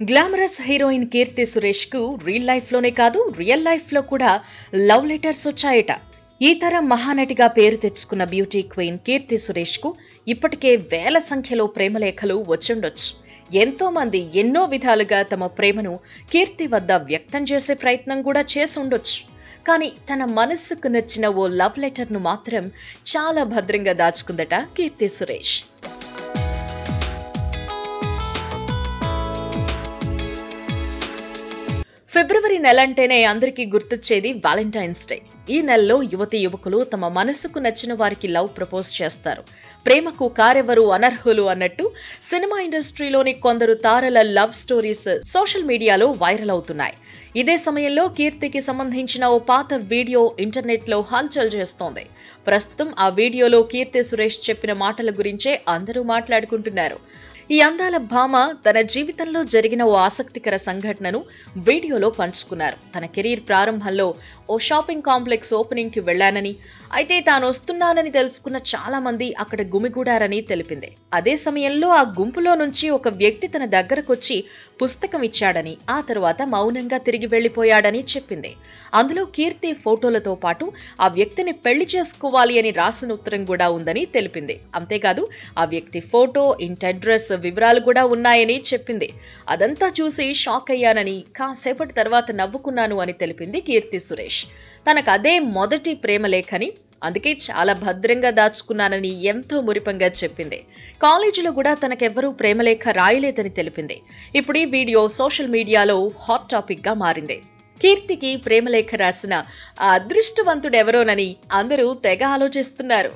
Glamorous heroine Keerthy Suresh కు real life లోనే కాదు రియల్ లైఫ్ లో కూడా లవ్ లెటర్స్ వచ్చాయట. ఈ తరం మహానటిగా పేరు తెచ్చుకున్న బ్యూటీ క్వీన్ కీర్తి సురేష్ కు ఇప్పటికే వేల సంఖ్యలో ప్రేమలేఖలు వచ్చుండొచ్చు. ఎంతో మంది ఎన్నో విధాలుగా తమ ప్రేమను కీర్తి వద్ద వ్యక్తం చేసే ప్రయత్నం కూడా చేసి ఉండొచ్చు. కానీ తన మనస్సుకు నచ్చిన ఓ లవ్ లెటర్ ను మాత్రం చాలా భద్రంగా దాచుకుందట కీర్తి సురేష్. ఫిబ్రవరి నెలంటేనే అందరికీ గుర్తొచ్చేది వాలంటైన్స్ డే. ఈ నెలలో యువతి యువకులు తమ మనసుకు నచ్చిన వారికి లవ్ ప్రపోజ్ చేస్తారు. ప్రేమకు కారెవరు అనర్హులు అన్నట్టు సినిమా ఇండస్ట్రీలోని కొందరు తారల లవ్ స్టోరీస్ సోషల్ మీడియాలో వైరల్ అవుతున్నాయి. ఇదే సమయంలో కీర్తికి సంబంధించిన ఓ పాత వీడియో ఇంటర్నెట్ లో హల్చల్ చేస్తోంది. ప్రస్తుతం ఆ వీడియోలో కీర్తి సురేష్ చెప్పిన మాటల గురించే అందరూ మాట్లాడుకుంటున్నారు. ఈ అందాల భామ తన జీవితంలో జరిగిన ఓ ఆసక్తికర సంఘటనను వీడియోలో పంచుకున్నారు. తన కెరీర్ ప్రారంభంలో ఓ షాపింగ్ కాంప్లెక్స్ ఓపెనింగ్ కి వెళ్లానని, అయితే తాను వస్తున్నానని తెలుసుకున్న చాలా మంది అక్కడ గుమిగూడారని తెలిపింది. అదే సమయంలో ఆ గుంపులో నుంచి ఒక వ్యక్తి తన దగ్గరకొచ్చి పుస్తకం ఇచ్చాడని, ఆ తర్వాత మౌనంగా తిరిగి వెళ్లిపోయాడని చెప్పింది. అందులో కీర్తి ఫోటోలతో పాటు ఆ వ్యక్తిని పెళ్లి చేసుకోవాలి అని రాసిన ఉత్తరం కూడా ఉందని తెలిపింది. అంతేకాదు ఆ వ్యక్తి ఫోటో, ఇంటి అడ్రస్ వివరాలు కూడా ఉన్నాయని చెప్పింది. అదంతా చూసి షాక్ అయ్యానని, కాసేపటి తర్వాత నవ్వుకున్నాను అని తెలిపింది కీర్తి సురేష్. తనకు అదే మొదటి ప్రేమలేఖని, అందుకే చాలా భద్రంగా దాచుకున్నానని ఎంతో మురిపంగా చెప్పింది. కాలేజీలో కూడా తనకెవ్వరూ ప్రేమలేఖ రాయలేదని తెలిపింది. ఇప్పుడు ఈ వీడియో సోషల్ మీడియాలో హాట్ టాపిక్ గా మారింది. కీర్తికి ప్రేమలేఖ రాసిన ఆ అదృష్టవంతుడెవరోనని అందరూ తెగ ఆలోచిస్తున్నారు.